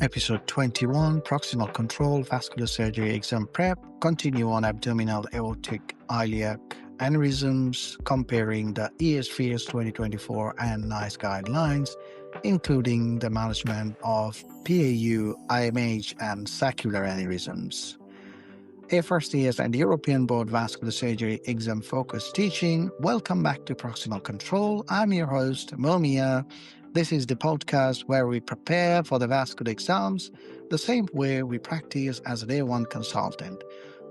Episode 21, Proximal Control, Vascular Surgery Exam Prep. Continue on abdominal aortic iliac aneurysms, comparing the ESVS 2024 and NICE guidelines, including the management of PAU, IMH, and saccular aneurysms. FRCS and European Board Vascular Surgery Exam Focus Teaching. Welcome back to Proximal Control. I'm your host, Momia. This is the podcast where we prepare for the vascular exams the same way we practice as a day one consultant,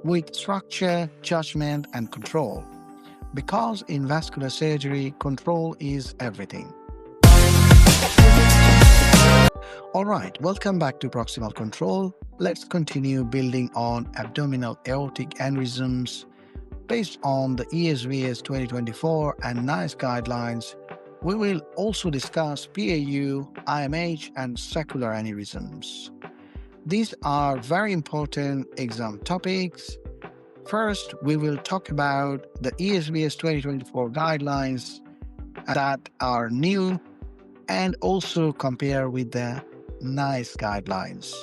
with structure, judgment, and control. Because in vascular surgery, control is everything. All right, welcome back to Proximal Control. Let's continue building on abdominal aortic aneurysms. Based on the ESVS 2024 and NICE guidelines, we will also discuss PAU, IMH, and saccular aneurysms. These are very important exam topics. First, we will talk about the ESVS 2024 guidelines that are new and also compare with the NICE guidelines.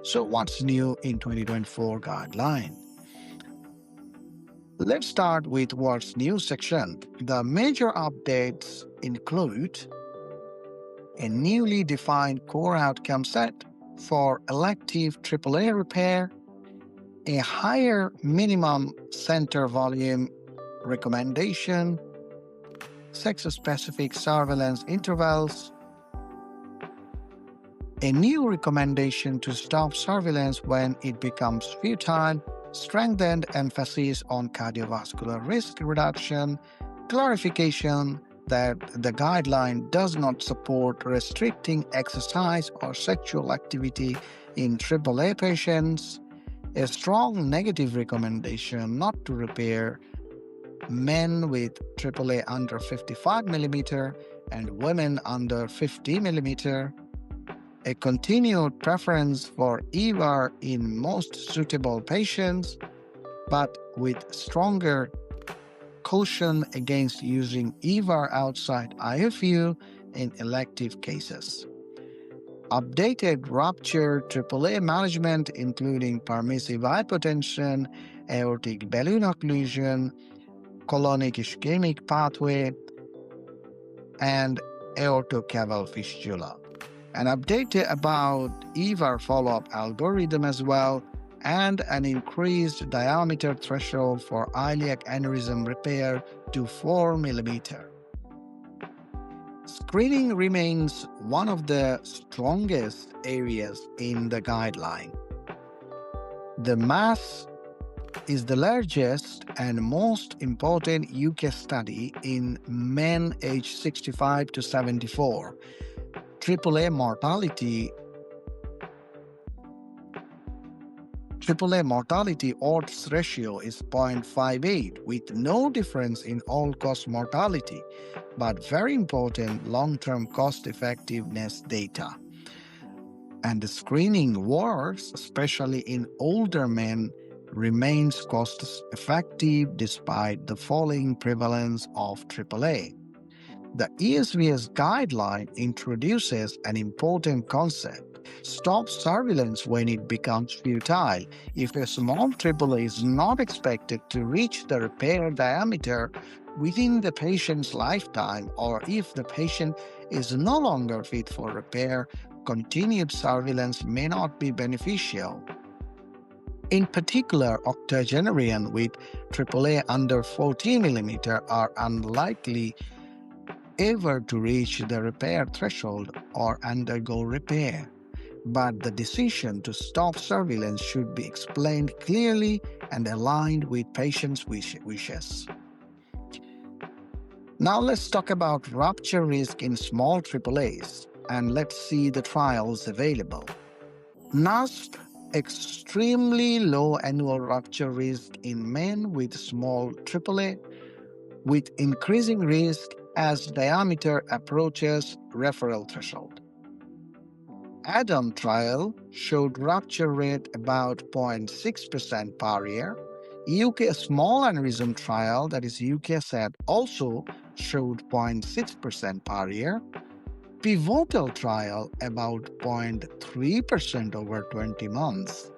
So what's new in 2024 guideline? Let's start with what's new section. The major updates include a newly defined core outcome set for elective AAA repair, a higher minimum center volume recommendation, sex-specific surveillance intervals, a new recommendation to stop surveillance when it becomes futile, strengthened emphasis on cardiovascular risk reduction, clarification that the guideline does not support restricting exercise or sexual activity in AAA patients, a strong negative recommendation not to repair men with AAA under 55 mm and women under 50 mm, a continued preference for EVAR in most suitable patients, but with stronger caution against using EVAR outside IFU in elective cases. Updated rupture AAA management, including permissive hypotension, aortic balloon occlusion, colonic ischemic pathway, and aortocaval fistula. An update about EVAR follow-up algorithm as well, and an increased diameter threshold for iliac aneurysm repair to 4 mm. Screening remains one of the strongest areas in the guideline. The MASS is the largest and most important UK study in men aged 65 to 74. AAA mortality odds ratio is 0.58 with no difference in all-cause mortality, but very important long-term cost-effectiveness data. And the screening works, especially in older men, remains cost-effective despite the falling prevalence of AAA. The ESVS guideline introduces an important concept: stop surveillance when it becomes futile. If a small AAA is not expected to reach the repair diameter within the patient's lifetime, or if the patient is no longer fit for repair, continued surveillance may not be beneficial. In particular, octogenarians with AAA under 40 mm are unlikely ever to reach the repair threshold or undergo repair. But the decision to stop surveillance should be explained clearly and aligned with patients' wishes. Now let's talk about rupture risk in small AAAs, and let's see the trials available. NASP: extremely low annual rupture risk in men with small AAA, with increasing risk as diameter approaches referral threshold. ADAM trial showed rupture rate about 0.6% per year. UK small aneurysm trial, that is UKSAT, also showed 0.6% per year. pivotal trial about 0.3% over 20 months.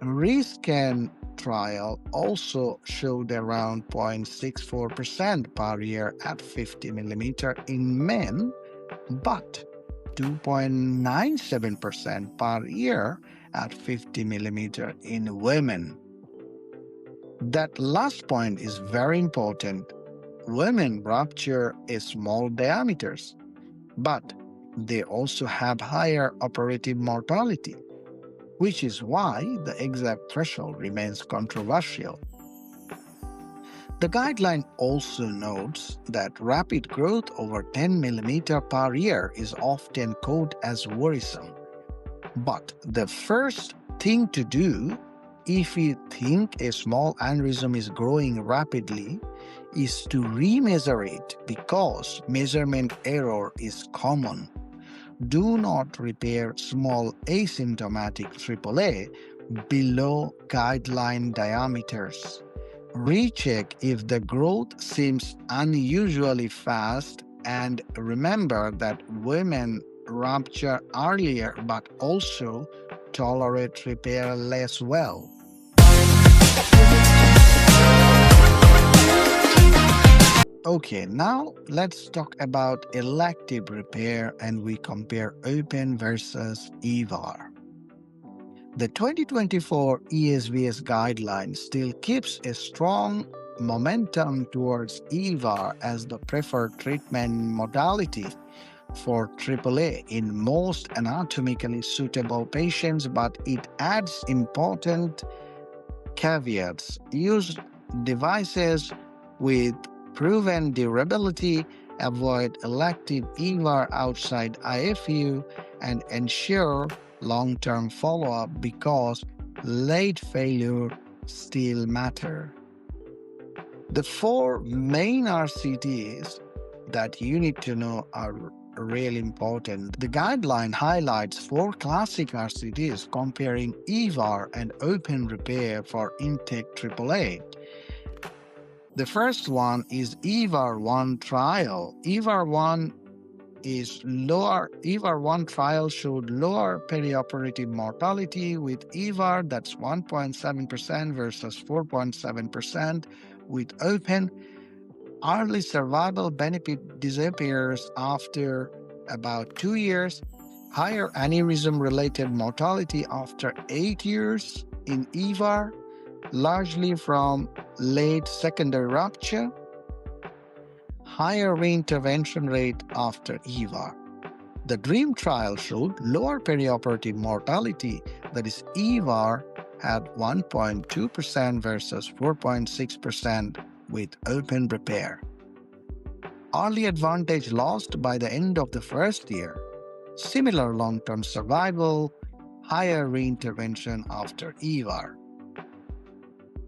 Rescan trial also showed around 0.64% per year at 50 millimeter in men, but 2.97% per year at 50 millimeter in women. That last point is very important. Women rupture a small diameters, but they also have higher operative mortality, which is why the exact threshold remains controversial. The guideline also notes that rapid growth over 10 millimeter per year is often coded as worrisome. But the first thing to do if you think a small aneurysm is growing rapidly is to remeasure it because measurement error is common. Do not repair small asymptomatic AAA below guideline diameters. Recheck if the growth seems unusually fast, and remember that women rupture earlier but also tolerate repair less well. Okay, now let's talk about elective repair and we compare open versus EVAR. The 2024 ESVS guideline still keeps a strong momentum towards EVAR as the preferred treatment modality for AAA in most anatomically suitable patients, but it adds important caveats. Use devices with proven durability, avoid elective EVAR outside IFU, and ensure long-term follow-up because late failure still matter. The four main RCTs that you need to know are really important. The guideline highlights four classic RCTs comparing EVAR and open repair for intake AAA. The first one is EVAR-1 trial. EVAR-1 trial showed lower perioperative mortality with EVAR, that's 1.7% versus 4.7% with open. Early survival benefit disappears after about 2 years. Higher aneurysm-related mortality after 8 years in EVAR, largely from late secondary rupture. Higher reintervention rate after EVAR. The DREAM trial showed lower perioperative mortality, that is EVAR had 1.2% versus 4.6% with open repair. Early advantage lost by the end of the first year. Similar long-term survival, higher reintervention after EVAR.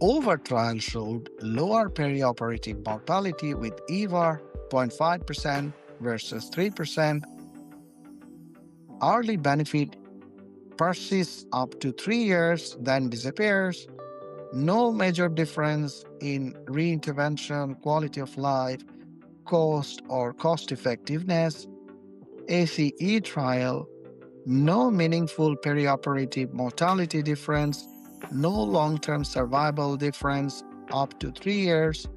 OVER trial showed lower perioperative mortality with EVAR 0.5% versus 3%. Early benefit persists up to 3 years, then disappears. No major difference in reintervention, quality of life, cost or cost effectiveness. ACE trial, no meaningful perioperative mortality difference, no long-term survival difference up to 3 years,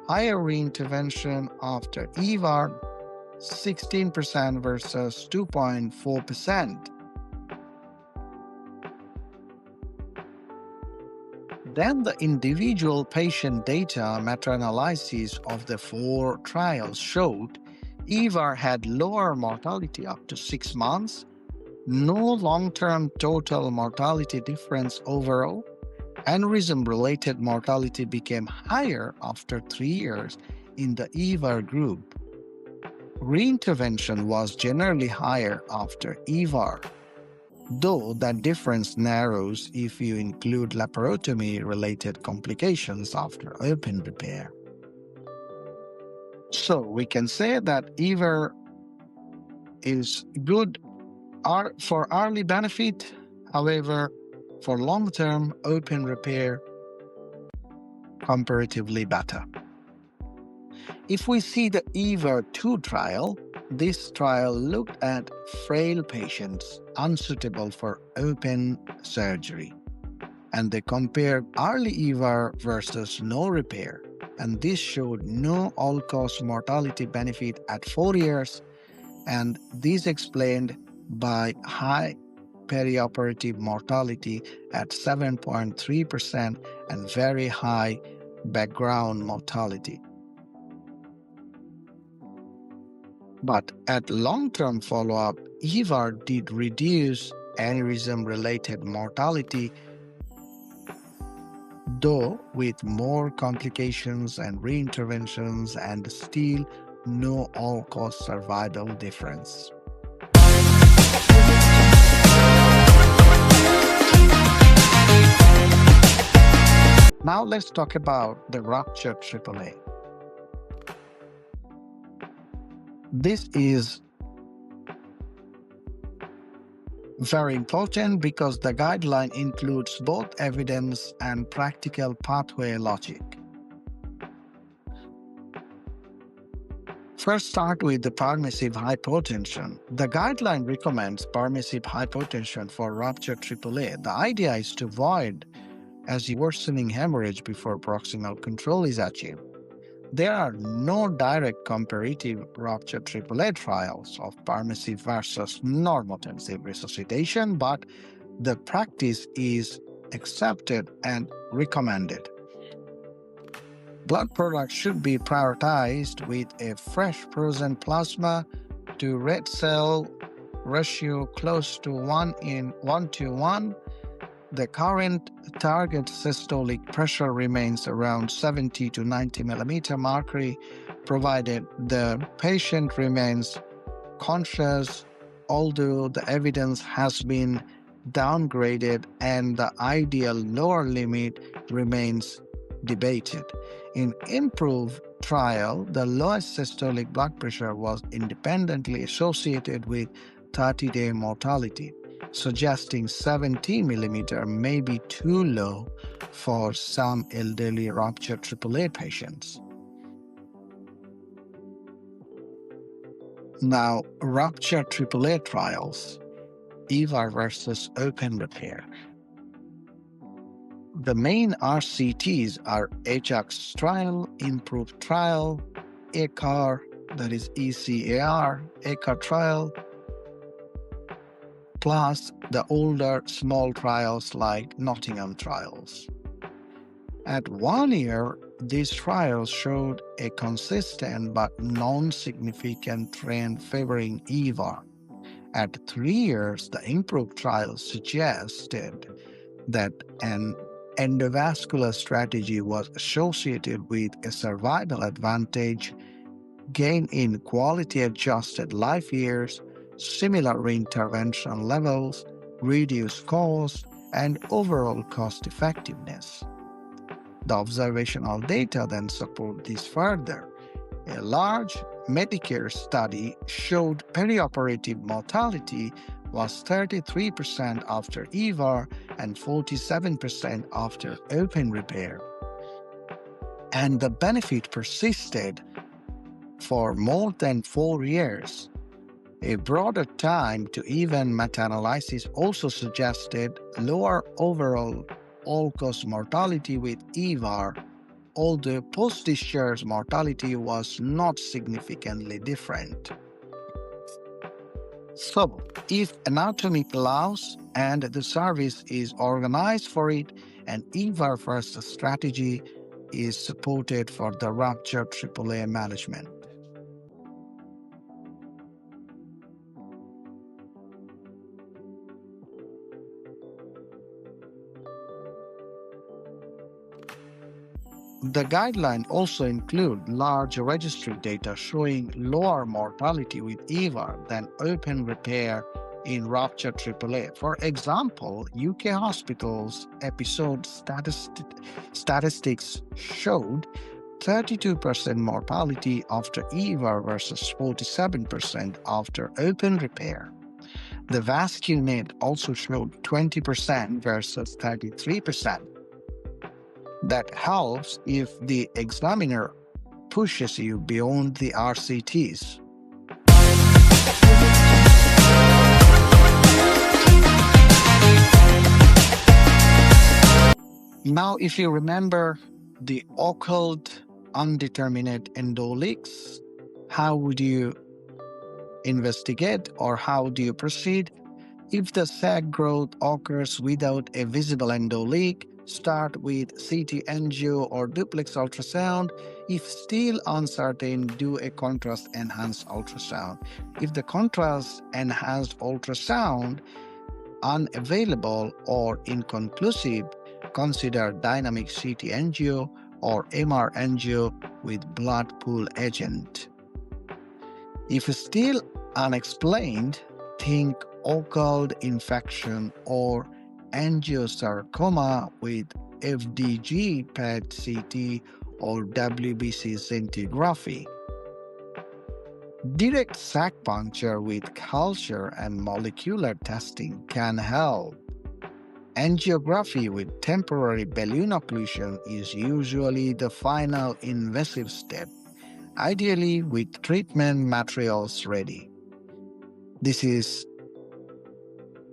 higher reintervention after EVAR, 16% versus 2.4%. Then the individual patient data meta-analysis of the 4 trials showed EVAR had lower mortality up to 6 months, no long-term total mortality difference overall. Aneurysm-related mortality became higher after 3 years in the EVAR group. Reintervention was generally higher after EVAR, though that difference narrows if you include laparotomy-related complications after open repair. So we can say that EVAR is good for early benefit, however, for long-term open repair, comparatively better. If we see the EVAR-2 trial, This trial looked at frail patients unsuitable for open surgery, and they compared early EVAR versus no repair, and this showed no all-cause mortality benefit at 4 years, and this explained by high perioperative mortality at 7.3% and very high background mortality. But at long-term follow-up, EVAR did reduce aneurysm-related mortality, though with more complications and reinterventions, and still no all-cause survival difference. Now let's talk about the ruptured AAA. This is very important because the guideline includes both evidence and practical pathway logic. First, start with the permissive hypotension. The guideline recommends permissive hypotension for ruptured AAA. The idea is to avoid worsening hemorrhage before proximal control is achieved. There are no direct comparative ruptured AAA trials of permissive versus normotensive resuscitation, but the practice is accepted and recommended. Blood products should be prioritized with a fresh frozen plasma to red cell ratio close to 1:1. The current target systolic pressure remains around 70 to 90 millimeter mercury, provided the patient remains conscious, although the evidence has been downgraded and the ideal lower limit remains debated. In IMPROVE trial, the lowest systolic blood pressure was independently associated with 30-day mortality, suggesting 70 millimeter may be too low for some elderly ruptured AAA patients. Now, ruptured AAA trials, EVAR versus open repair. The main RCTs are AJAX trial, IMPROVE trial, ACAR, that is ECAR, ACAR trial, plus the older small trials like Nottingham trials. At 1 year, these trials showed a consistent but non-significant trend favoring EVAR. At 3 years, the IMPROVE trial suggested that an endovascular strategy was associated with a survival advantage, gain in quality-adjusted life years, similar reintervention levels, reduced cost, and overall cost effectiveness. The observational data then support this further. A large Medicare study showed perioperative mortality was 33% after EVAR and 47% after open repair. And the benefit persisted for more than 4 years. A broader time to even meta-analysis also suggested lower overall all-cause mortality with EVAR, although post-discharge mortality was not significantly different. So, if anatomy allows and the service is organized for it, an EVAR first strategy is supported for the ruptured AAA management. The guideline also include large registry data showing lower mortality with EVAR than open repair in ruptured AAA. For example, UK hospitals episode statistics showed 32% mortality after EVAR versus 47% after open repair. The VascuNet also showed 20% versus 33%. That helps if the examiner pushes you beyond the RCTs. Now, if you remember the occult undeterminate endoleaks, how would you investigate or how do you proceed? If the sac growth occurs without a visible endoleak, start with CT angio or duplex ultrasound. If still uncertain, do a contrast enhanced ultrasound. If the contrast enhanced ultrasound unavailable or inconclusive, consider dynamic CT angio or MR angio with blood pool agent. If still unexplained, think occult infection or angiosarcoma with FDG PET CT or WBC scintigraphy. Direct sac puncture with culture and molecular testing can help. Angiography with temporary balloon occlusion is usually the final invasive step, ideally with treatment materials ready. This is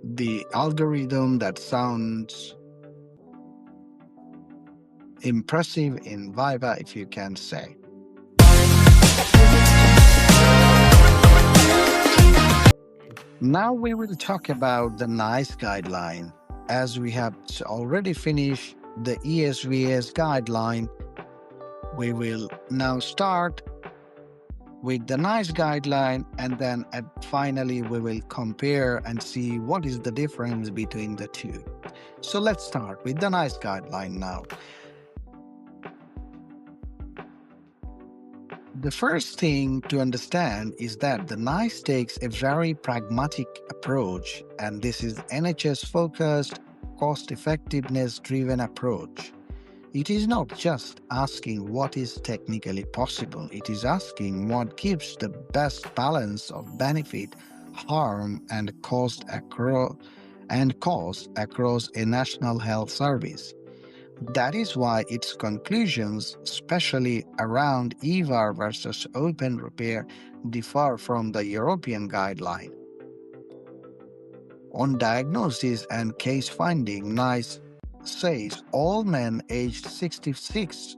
the algorithm that sounds impressive in Viva, if you can say. Now we will talk about the NICE guideline. As we have already finished the ESVS guideline, we will now start with the NICE guideline, and then finally we will compare and see what is the difference between the two. So let's start with the NICE guideline now. The first thing to understand is that the NICE takes a very pragmatic approach, and this is NHS-focused, cost-effectiveness-driven approach. It is not just asking what is technically possible, it is asking what gives the best balance of benefit, harm, and cost across a national health service. That is why its conclusions, especially around EVAR versus open repair, differ from the European guideline. On diagnosis and case finding, NICE says all men aged 66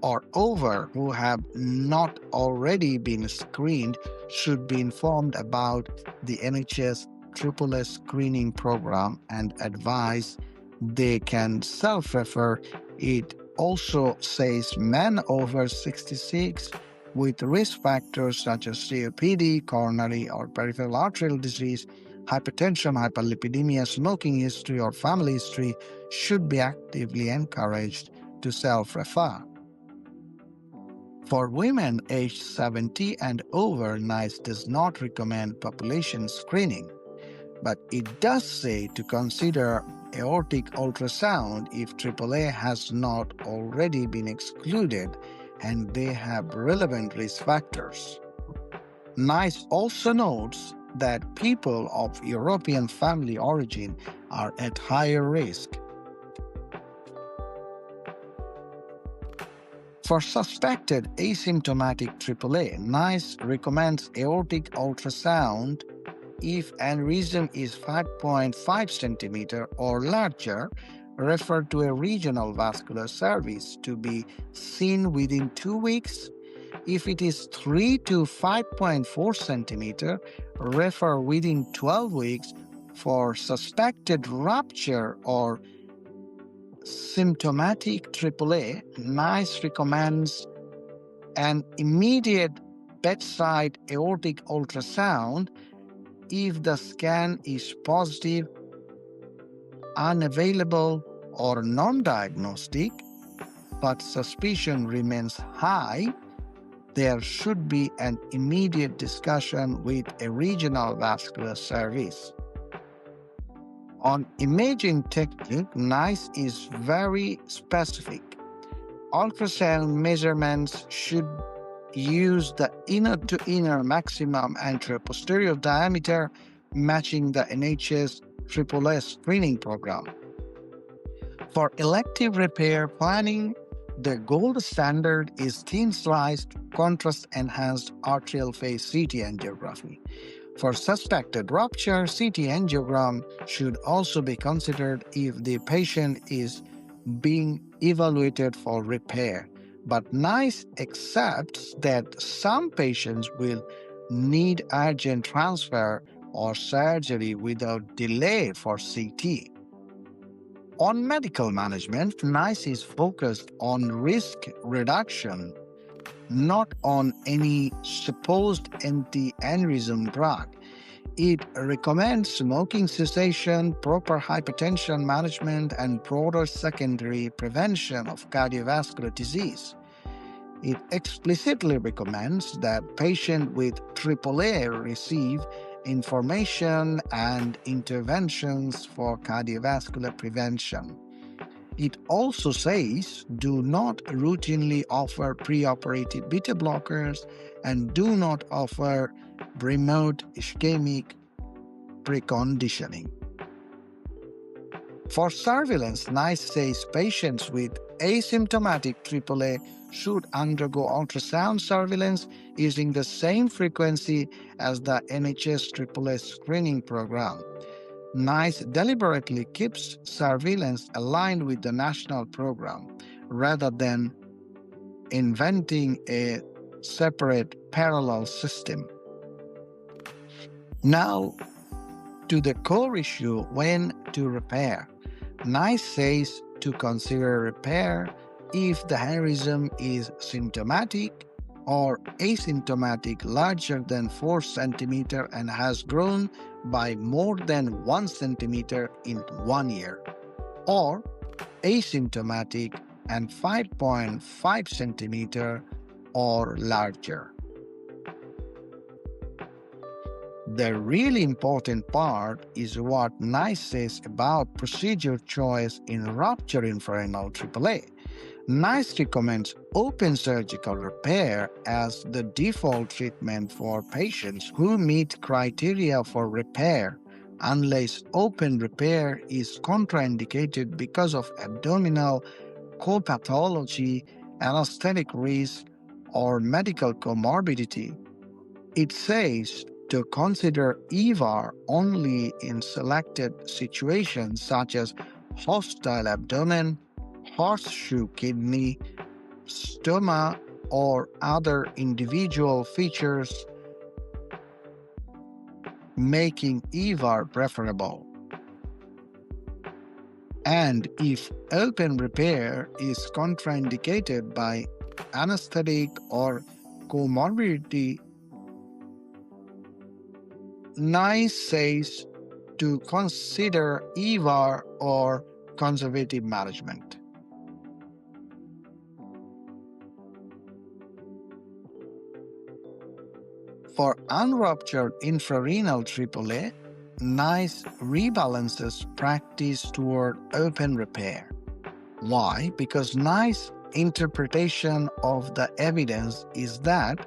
or over who have not already been screened should be informed about the NHS AAA screening program and advised they can self-refer. It also says men over 66 with risk factors such as COPD, coronary or peripheral arterial disease, hypertension, hyperlipidemia, smoking history or family history should be actively encouraged to self-refer. For women aged 70 and over, NICE does not recommend population screening, but it does say to consider aortic ultrasound if AAA has not already been excluded and they have relevant risk factors. NICE also notes that people of European family origin are at higher risk. For suspected asymptomatic AAA, NICE recommends aortic ultrasound if aneurysm is 5.5 cm or larger. Refer to a regional vascular service to be seen within 2 weeks. If it is 3 to 5.4 cm, refer within 12 weeks. For suspected rupture or symptomatic AAA, NICE recommends an immediate bedside aortic ultrasound if the scan is positive, unavailable, or non-diagnostic, but suspicion remains high. There should be an immediate discussion with a regional vascular service. On imaging technique, NICE is very specific. Ultrasound measurements should use the inner-to-inner maximum anterior-posterior diameter matching the NHS AAA screening program. For elective repair planning, The gold standard is thin-sliced, contrast-enhanced arterial phase CT angiography. For suspected rupture, CT angiogram should also be considered if the patient is being evaluated for repair. But NICE accepts that some patients will need urgent transfer or surgery without delay for CT. On medical management, NICE is focused on risk reduction, not on any supposed anti-aneurysm drug. It recommends smoking cessation, proper hypertension management, and broader secondary prevention of cardiovascular disease. It explicitly recommends that patients with AAA receive information and interventions for cardiovascular prevention. It also says do not routinely offer preoperative beta blockers and do not offer remote ischemic preconditioning. For surveillance, NICE says patients with asymptomatic AAA should undergo ultrasound surveillance using the same frequency as the NHS AAA screening program. NICE deliberately keeps surveillance aligned with the national program rather than inventing a separate parallel system. Now, to the core issue, when to repair. NICE says to consider repair if the aneurysm is symptomatic or asymptomatic larger than 4 cm and has grown by more than 1 cm in 1 year, or asymptomatic and 5.5 cm or larger. The really important part is what NICE says about procedure choice in rupture infrarenal AAA. NICE recommends open surgical repair as the default treatment for patients who meet criteria for repair, unless open repair is contraindicated because of abdominal copathology, anesthetic risk, or medical comorbidity. It says to consider EVAR only in selected situations such as hostile abdomen, horseshoe kidney, stoma, or other individual features, making EVAR preferable. And if open repair is contraindicated by anesthetic or comorbidity, NICE says to consider EVAR or conservative management. For unruptured infrarenal AAA, NICE rebalances practice toward open repair. Why? Because NICE interpretation of the evidence is that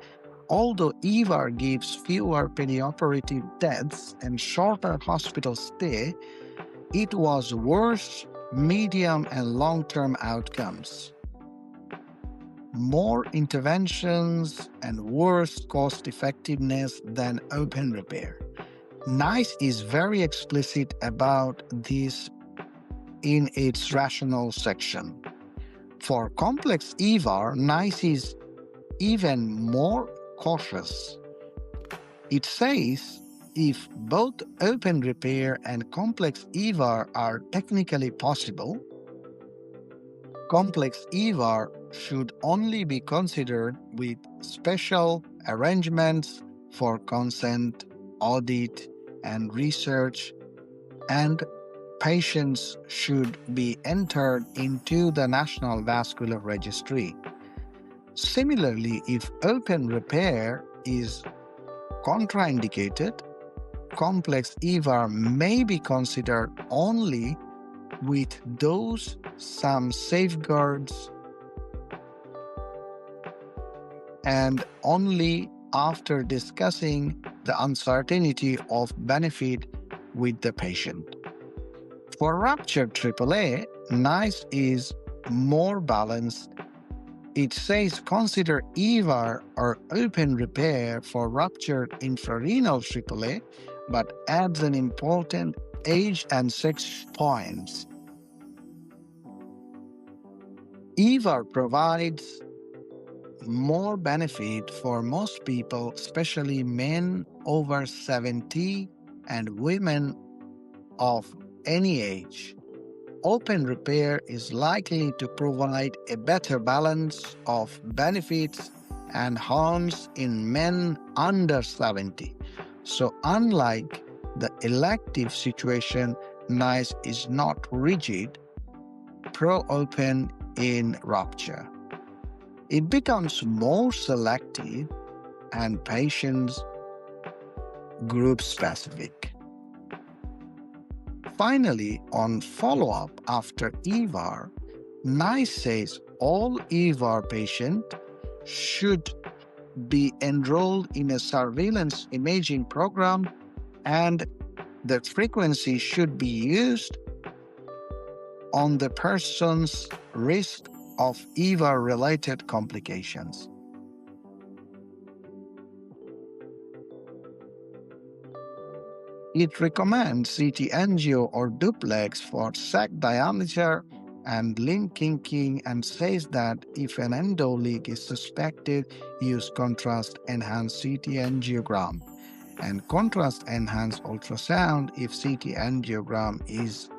although EVAR gives fewer perioperative deaths and shorter hospital stay, it was worse medium and long-term outcomes, more interventions, and worse cost effectiveness than open repair. NICE is very explicit about this in its rationale section. For complex EVAR, NICE is even more cautious. It says if both open repair and complex EVAR are technically possible, complex EVAR should only be considered with special arrangements for consent, audit, and research, and patients should be entered into the National Vascular Registry. Similarly, if open repair is contraindicated, complex EVAR may be considered only with some safeguards and only after discussing the uncertainty of benefit with the patient. For ruptured AAA, NICE is more balanced It says consider EVAR or open repair for ruptured infrarenal AAA, but adds an important age and sex points. EVAR provides more benefit for most people, especially men over 70 and women of any age. Open repair is likely to provide a better balance of benefits and harms in men under 70. So, unlike the elective situation, NICE is not rigid, pro-open in rupture. It becomes more selective and patients group specific. Finally, on follow-up after EVAR, NICE says all EVAR patients should be enrolled in a surveillance imaging program and the frequency should be used on the person's risk of EVAR-related complications. It recommends CT angio or duplex for sac diameter and limb kinking and says that if an endo leak is suspected, use contrast-enhanced CT angiogram and contrast-enhanced ultrasound if CT angiogram is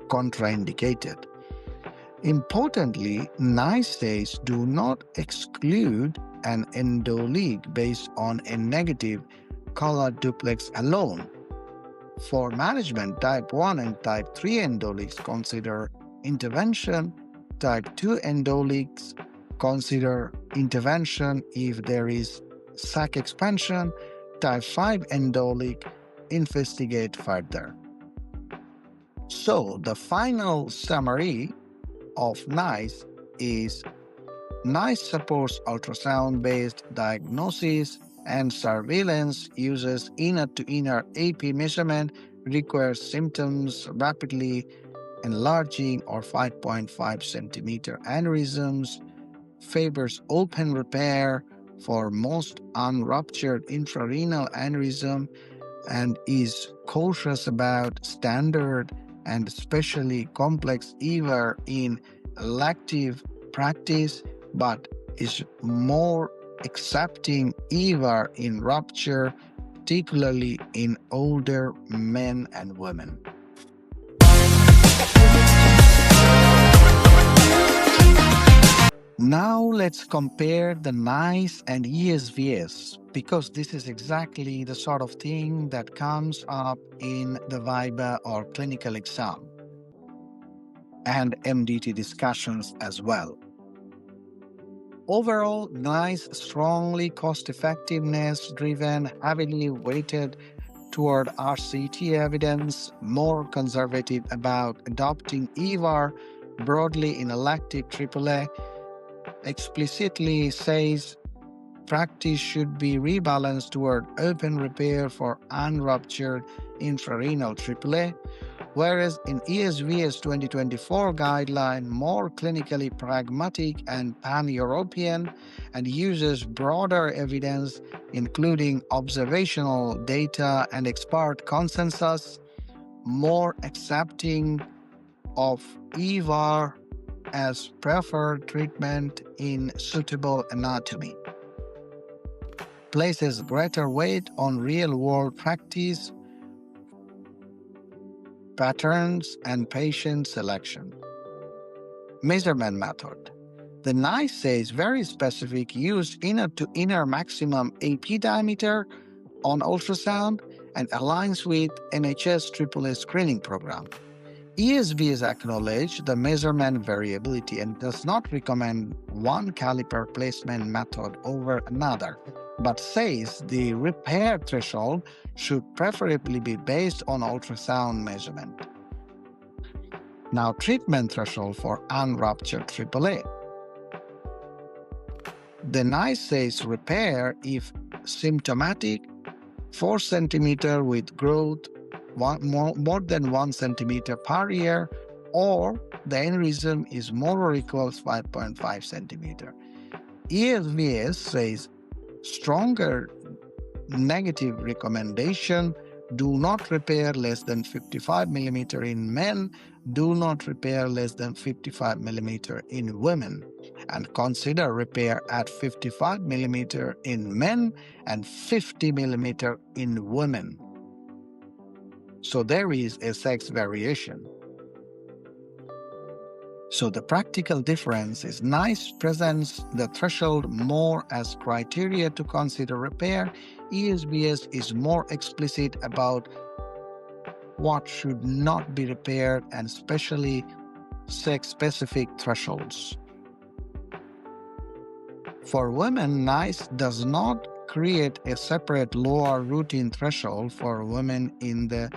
contraindicated. Importantly, NICE says do not exclude an endo leak based on a negative color duplex alone. For management, type 1 and type 3 endo leaks consider intervention. Type 2 endo leaks consider intervention if there is sac expansion. Type 5 endo leak investigate further. So the final summary of NICE is NICE supports ultrasound-based diagnosis and surveillance, uses inner-to-inner AP measurement, requires symptoms rapidly enlarging or 5.5 centimeter aneurysms, favors open repair for most unruptured infrarenal aneurysm, and is cautious about standard and especially complex EVAR in elective practice, but is more accepting EVAR in rupture, particularly in older men and women. Now let's compare the NICE and ESVS, because this is exactly the sort of thing that comes up in the VIBA or clinical exam and MDT discussions as well. Overall, NICE strongly cost-effectiveness driven, heavily weighted toward RCT evidence, more conservative about adopting EVAR broadly in elective AAA, explicitly says practice should be rebalanced toward open repair for unruptured infrarenal AAA, whereas in ESVS 2024 guideline, more clinically pragmatic and pan-European and uses broader evidence, including observational data and expert consensus, more accepting of EVAR as preferred treatment in suitable anatomy, places greater weight on real-world practice, patterns, and patient selection. Measurement method. The NICE says very specific, use inner-to-inner maximum AP diameter on ultrasound and aligns with NHS AAA screening program. ESVS acknowledges the measurement variability and does not recommend one caliper placement method over another, but says the repair threshold should preferably be based on ultrasound measurement. Now, treatment threshold for unruptured AAA. The NICE says repair if symptomatic, 4 cm with growth more than 1 cm per year, or the aneurysm is more or equals 5.5 cm. ESVS says stronger negative recommendation: do not repair less than 55 millimeter in men, do not repair less than 55 millimeter in women, and consider repair at 55 millimeter in men and 50 millimeter in women. So there is a sex variation. So the practical difference is NICE presents the threshold more as criteria to consider repair. ESVS is more explicit about what should not be repaired and especially sex-specific thresholds. For women, NICE does not create a separate lower routine threshold for women in the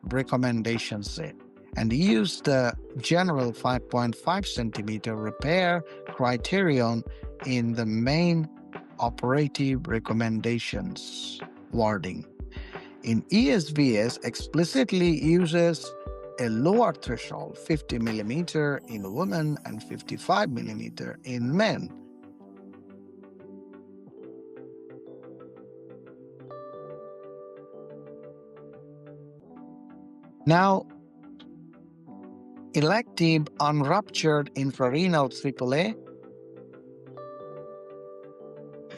recommendation set and use the general 5.5 centimeter repair criterion in the main operative recommendations wording. In ESVS explicitly uses a lower threshold 50 millimeter in women and 55 millimeter in men. Now, elective unruptured infrarenal AAA,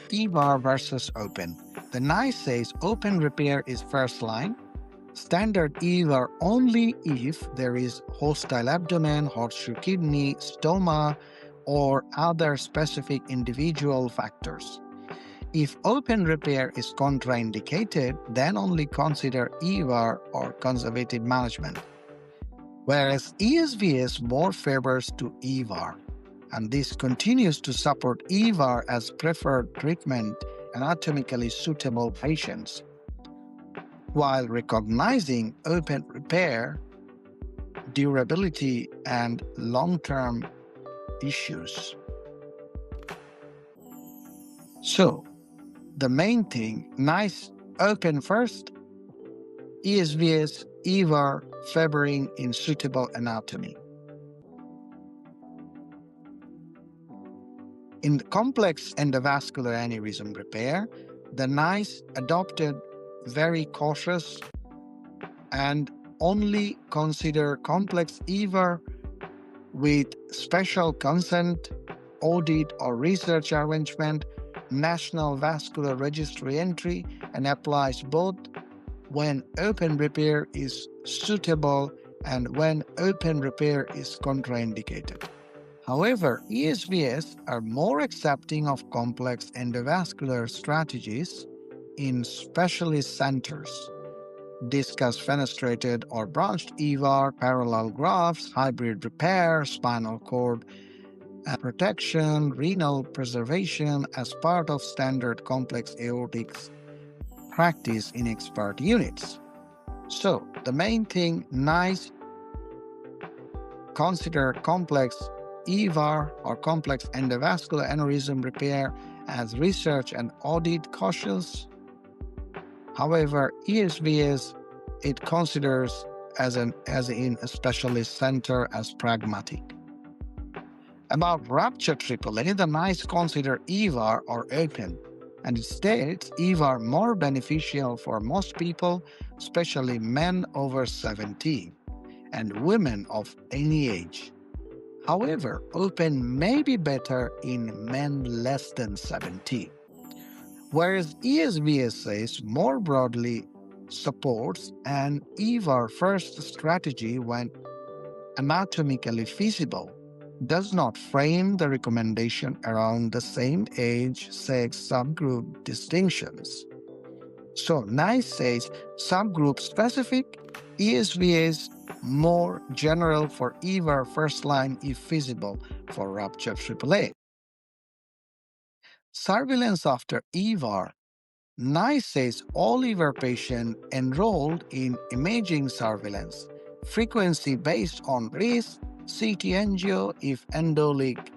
EVAR versus open. The NICE says open repair is first line, standard EVAR only if there is hostile abdomen, horseshoe kidney, stoma, or other specific individual factors. If open repair is contraindicated, then only consider EVAR or conservative management. Whereas ESVS more favors to EVAR, and this continues to support EVAR as preferred treatment anatomically suitable patients, while recognizing open repair, durability, and long-term issues. So, the main thing, NICE open first, ESVS, EVAR favoring in suitable anatomy. In complex endovascular aneurysm repair, the NICE adopted very cautious and only consider complex EVAR with special consent, audit or research arrangement, National Vascular Registry entry, and applies both when open repair is suitable and when open repair is contraindicated. However, ESVS are more accepting of complex endovascular strategies in specialist centers. Discuss fenestrated or branched EVAR, parallel grafts, hybrid repair, spinal cord protection, renal preservation as part of standard complex aortic practice in expert units. So, the main thing, NICE consider complex EVAR or complex endovascular aneurysm repair as research and audit cautious. However, ESVS it considers as in a specialist center as pragmatic. About ruptured AAA, the NICE consider EVAR or open, and it states EVAR more beneficial for most people, especially men over 70 and women of any age. However, open may be better in men less than 70. Whereas ESVS says more broadly supports an EVAR first strategy when anatomically feasible, does not frame the recommendation around the same age, sex, subgroup distinctions. So NICE says subgroup specific, ESVS more general for EVAR first line if feasible for ruptured AAA. Surveillance after EVAR. NICE says all EVAR patients enrolled in imaging surveillance, frequency based on risk, CT angio if endolic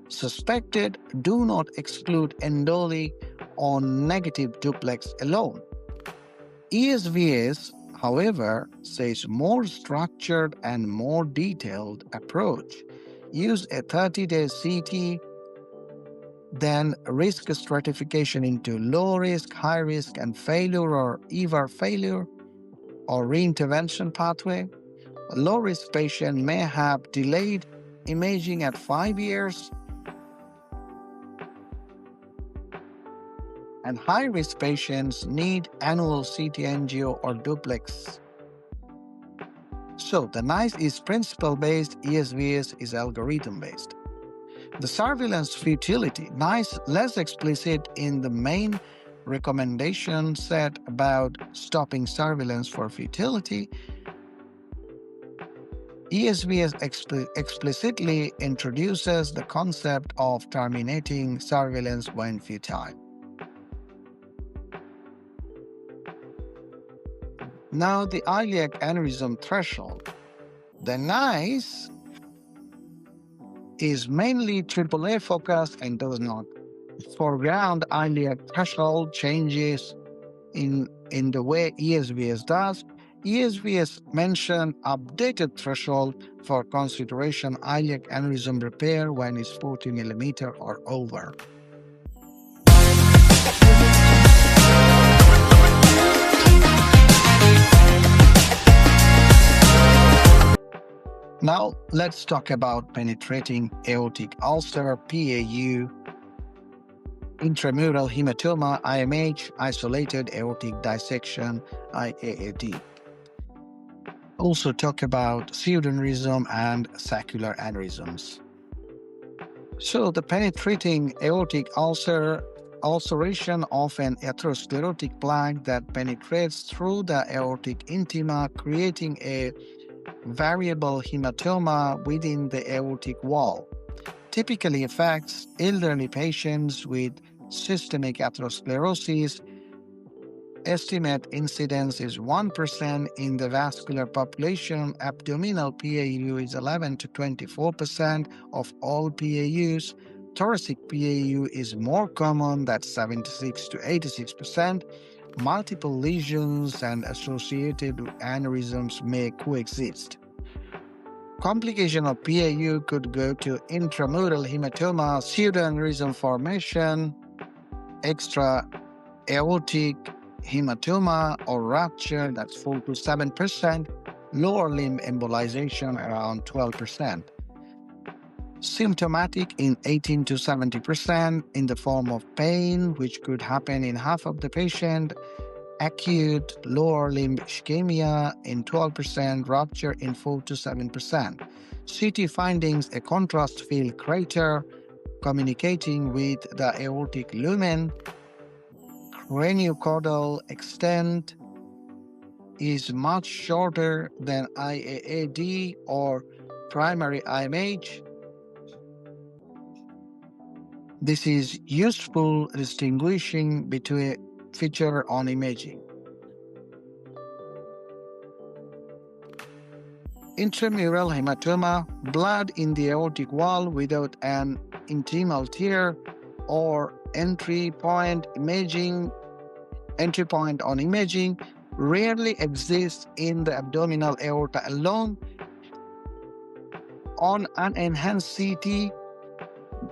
suspected, do not exclude endolic on negative duplex alone. ESVS, however, says more structured and more detailed approach. Use a 30-day CT Then risk stratification into low risk, high risk, and failure or EVAR failure or reintervention pathway. A low risk patient may have delayed imaging at 5 years, and high risk patients need annual CT angio or duplex. So the NICE is principle based, ESVS is algorithm based. The surveillance futility, NICE less explicit in the main recommendation set about stopping surveillance for futility. ESVS explicitly introduces the concept of terminating surveillance when futile. Now the iliac aneurysm threshold. The NICE is mainly AAA focused and does not foreground iliac threshold changes in the way ESVS does. ESVS mentioned updated threshold for consideration iliac aneurysm repair when it's 40 millimeter or over. Now let's talk about penetrating aortic ulcer, PAU, intramural hematoma, IMH, isolated aortic dissection, IAAD. Also talk about pseudaneurysm and saccular aneurysms. So the penetrating aortic ulceration of an atherosclerotic plaque that penetrates through the aortic intima, creating a variable hematoma within the aortic wall. Typically affects elderly patients with systemic atherosclerosis. Estimate incidence is 1% in the vascular population. Abdominal PAU is 11 to 24% of all PAUs. Thoracic PAU is more common, that's 76 to 86%. Multiple lesions and associated aneurysms may coexist. Complication of PAU could go to intramural hematoma, pseudoaneurysm formation, extra aortic hematoma or rupture, that's 4 to 7%, lower limb embolization around 12%. Symptomatic in 18 to 70% in the form of pain, which could happen in half of the patient, acute lower limb ischemia in 12%, rupture in 4 to 7%. CT findings, a contrast field crater communicating with the aortic lumen. Craniocaudal extent is much shorter than IAAD or primary IMH. This is useful distinguishing between feature on imaging. Intramural hematoma, blood in the aortic wall without an intimal tear or entry point on imaging rarely exists in the abdominal aorta alone. On an enhanced CT,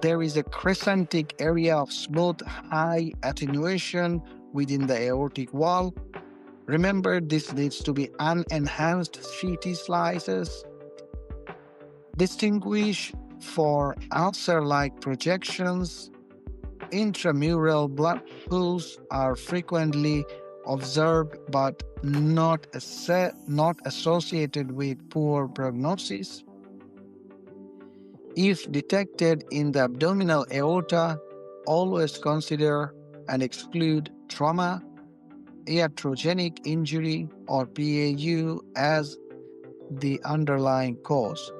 there is a crescentic area of smooth high attenuation within the aortic wall. Remember, this needs to be unenhanced CT slices. Distinguish for ulcer-like projections. Intramural blood pools are frequently observed but not associated with poor prognosis. If detected in the abdominal aorta, always consider and exclude trauma, iatrogenic injury, or PAU as the underlying cause.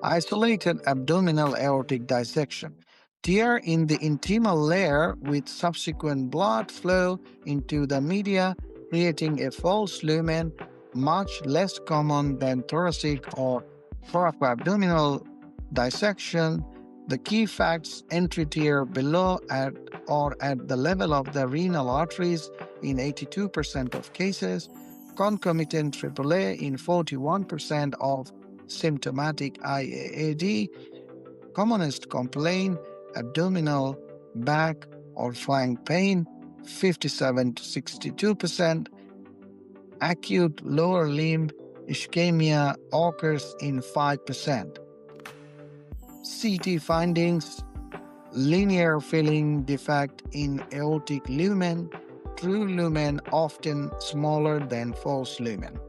Isolated abdominal aortic dissection. Tear in the intimal layer with subsequent blood flow into the media, creating a false lumen, much less common than thoracic or thoracoabdominal dissection. The key facts: entry tear below or at the level of the renal arteries in 82% of cases, concomitant AAA in 41% of symptomatic IAAD. Commonest complaint: abdominal back or flank pain 57 to 62%, acute lower limb ischemia occurs in 5%. CT findings: linear filling defect in aortic lumen, true lumen often smaller than false lumen.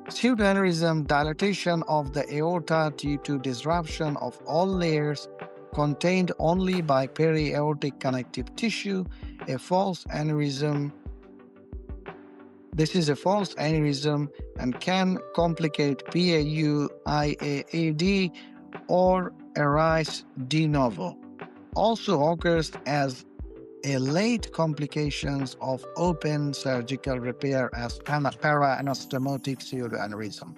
Pseudoaneurysm: dilatation of the aorta due to disruption of all layers contained only by peri-aortic connective tissue, a false aneurysm. This is a false aneurysm and can complicate PAU, IAAD, or arise de novo. Also occurs as a late complications of open surgical repair as para-anastomotic pseudoaneurysm.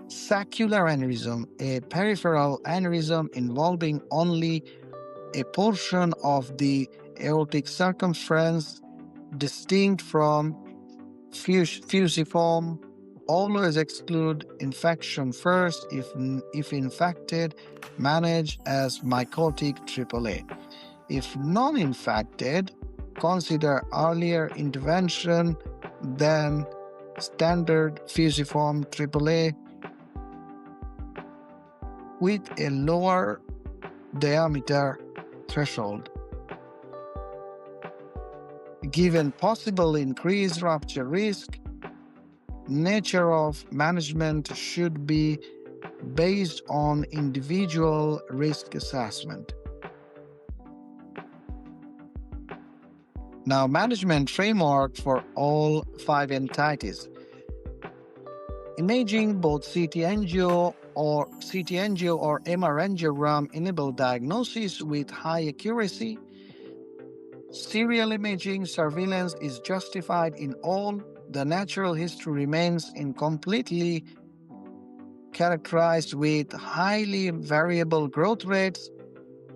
Saccular aneurysm: a peripheral aneurysm involving only a portion of the aortic circumference distinct from fusiform. Always exclude infection first. If infected, manage as mycotic AAA. If non-infected, consider earlier intervention than standard fusiform AAA with a lower diameter threshold. Given possible increased rupture risk, nature of management should be based on individual risk assessment. Now, management framework for all 5 entities. Imaging: both CT angio or MR angiogram enable diagnosis with high accuracy. Serial imaging surveillance is justified in all. The natural history remains incompletely characterized with highly variable growth rates.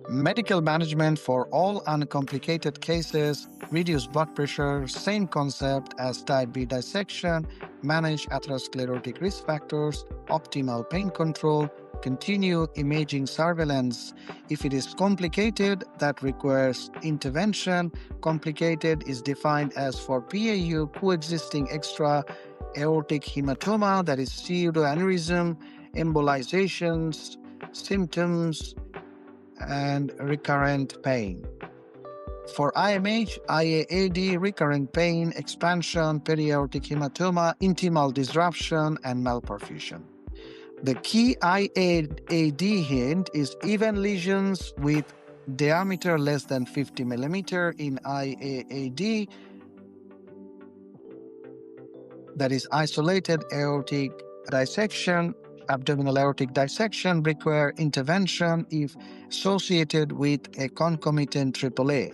Medical management for all uncomplicated cases: reduce blood pressure, same concept as type B dissection, manage atherosclerotic risk factors, optimal pain control, continue imaging surveillance. If it is complicated, that requires intervention. Complicated is defined as for PAU coexisting extra aortic hematoma, that is pseudoaneurysm, embolizations, symptoms, and recurrent pain. For IMH, IAAD, recurrent pain, expansion, peri-aortic hematoma, intimal disruption, and malperfusion. The key IAAD hint is even lesions with diameter less than 50 mm in IAAD, that is isolated aortic dissection. Abdominal aortic dissection require intervention if associated with a concomitant AAA.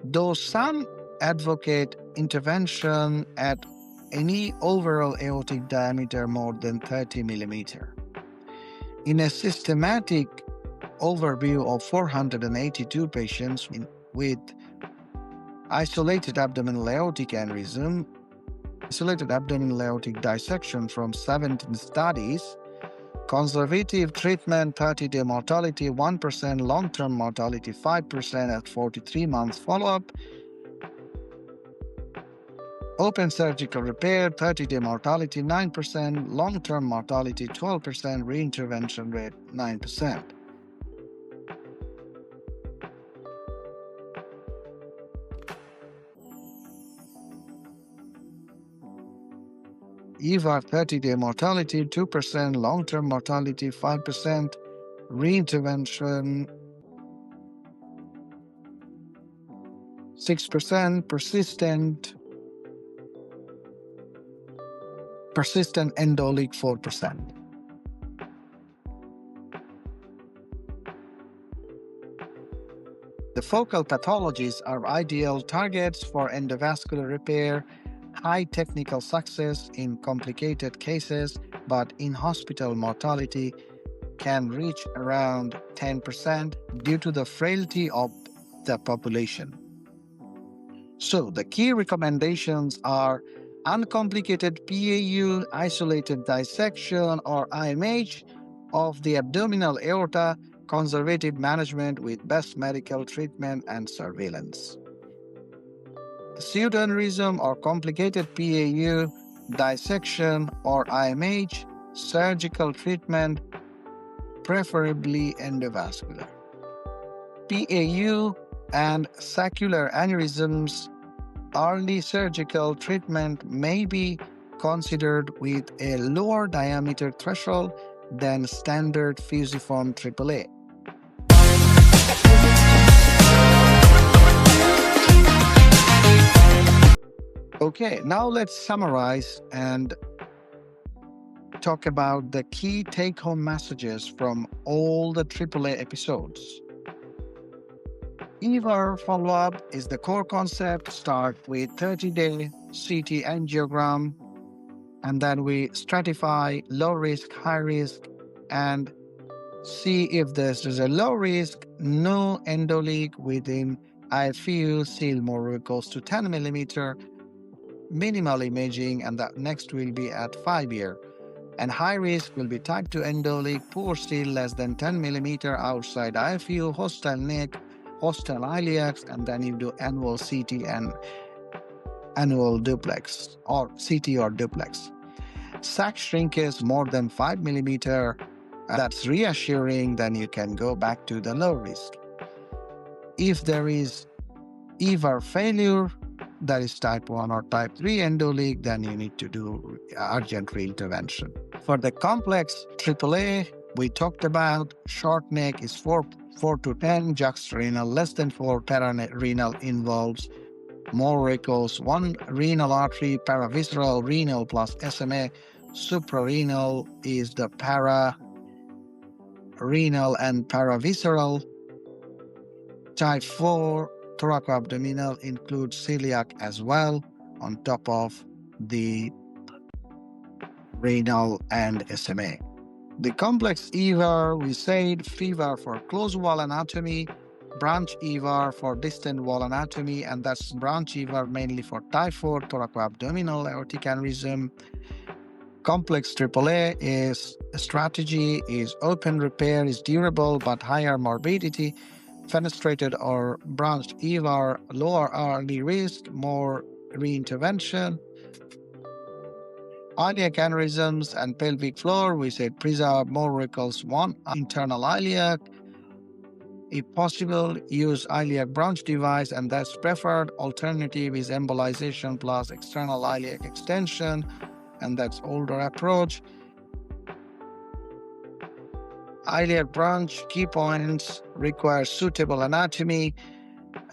Though some advocate intervention at any overall aortic diameter more than 30 mm. In a systematic overview of 482 patients with isolated abdominal aortic aneurysm, isolated abdominal aortic dissection from 17 studies, conservative treatment 30-day mortality 1%, long-term mortality 5% at 43 months follow-up, open surgical repair 30-day mortality 9%, long-term mortality 12%, reintervention rate 9%. EVAR 30-day mortality 2%, long-term mortality 5%, reintervention 6%, persistent endolic 4%. The focal pathologies are ideal targets for endovascular repair, high technical success in complicated cases, but in-hospital mortality can reach around 10% due to the frailty of the population. So the key recommendations are uncomplicated PAU, isolated dissection, or IMH, of the abdominal aorta, conservative management with best medical treatment and surveillance. Pseudoaneurysm or complicated PAU, dissection or IMH, surgical treatment, preferably endovascular. PAU and saccular aneurysms, early surgical treatment may be considered with a lower diameter threshold than standard fusiform AAA. Okay, now let's summarize and talk about the key take-home messages from all the AAA episodes. EVAR follow-up is the core concept. Start with 30-day CT angiogram, and then we stratify low risk, high risk, and see if there's a low risk, no endoleak within IFU, seal more equals to 10 millimeter, minimal imaging, and that next will be at 5 year. And high risk will be type 2 endoleak, poor seal less than 10 millimeter outside IFU, hostile neck, hostile iliacs, and then you do annual CT and annual duplex or CT or duplex. Sac shrinkage more than 5 millimeter, that's reassuring, then you can go back to the low risk. If there is EVAR failure, that is type 1 or type 3 endoleak, then you need to do urgent reintervention. For the complex AAA, we talked about short neck is 4 to 10, juxtarenal less than 4, pararenal involves more equals 1 renal artery, paravisceral, renal plus SMA, suprarenal is the pararenal and paravisceral. Type 4 thoracoabdominal includes celiac as well on top of the renal and SMA. The complex EVAR, we said FEVAR for closed wall anatomy, branch EVAR for distant wall anatomy, and that's branch EVAR mainly for type 4 thoracoabdominal aortic aneurysm. Complex AAA is strategy is open repair is durable but higher morbidity. Fenestrated or branched EVAR, lower early risk, more reintervention. Iliac aneurysms and pelvic floor, we said preserve more equals 1 internal iliac. If possible, use iliac branch device, and that's preferred. Alternative is embolization plus external iliac extension, and that's older approach. Iliac branch key points require suitable anatomy,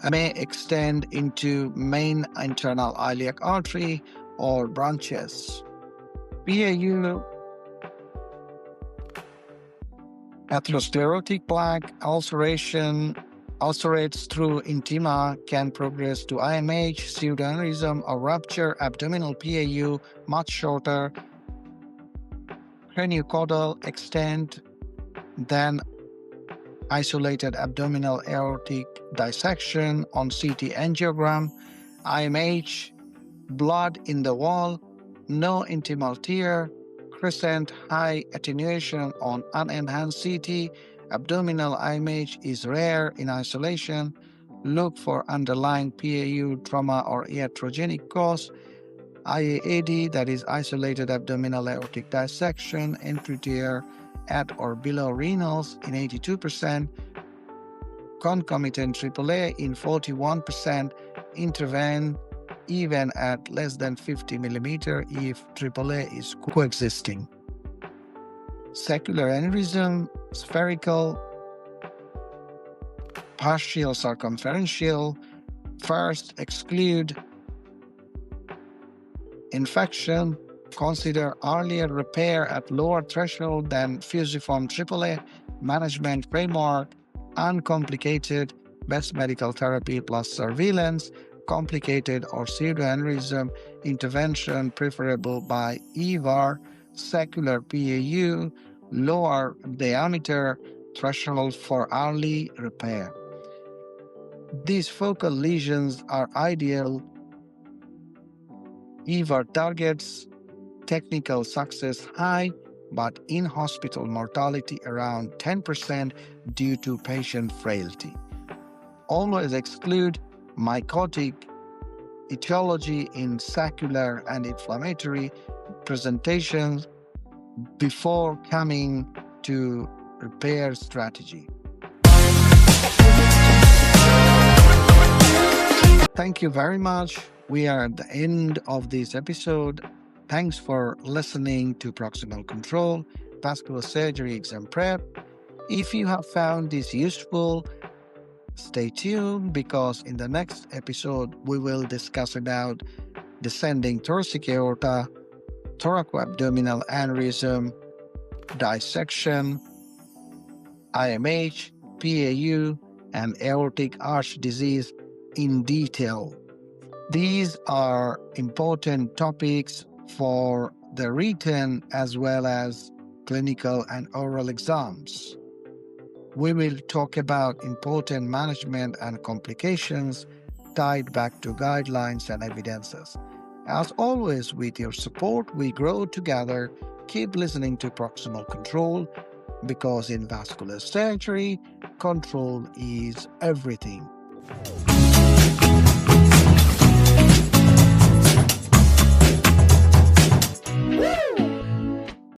may extend into main internal iliac artery or branches. PAU, atherosclerotic plaque ulceration, ulcerates through intima, can progress to IMH, pseudoaneurysm or rupture. Abdominal PAU, much shorter. Craniocaudal extent, then isolated abdominal aortic dissection on CT angiogram. IMH, blood in the wall, no intimal tear, crescent high attenuation on unenhanced CT. Abdominal IMH is rare in isolation. Look for underlying PAU trauma or iatrogenic cause. IAAD, that is isolated abdominal aortic dissection, entry tear at or below renals in 82%, concomitant AAA in 41%, intervene even at less than 50 millimeter if AAA is coexisting. Saccular aneurysm, spherical, partial circumferential, first exclude infection, consider earlier repair at lower threshold than fusiform AAA, management framework, uncomplicated, best medical therapy plus surveillance, complicated or pseudoaneurysm, intervention preferable by EVAR, saccular PAU, lower diameter threshold for early repair. These focal lesions are ideal EVAR targets, technical success high, but in-hospital mortality around 10% due to patient frailty. Always exclude mycotic etiology in saccular and inflammatory presentations before coming to repair strategy. Thank you very much. We are at the end of this episode. Thanks for listening to Proximal Control, Vascular Surgery Exam Prep. If you have found this useful, stay tuned because in the next episode we will discuss about descending thoracic aorta, thoracoabdominal aneurysm, dissection, IMH, PAU, and aortic arch disease in detail. These are important topics for the written as well as clinical and oral exams. We will talk about important management and complications tied back to guidelines and evidences. As always, with your support, we grow together. Keep listening to Proximal Control because in vascular surgery, control is everything.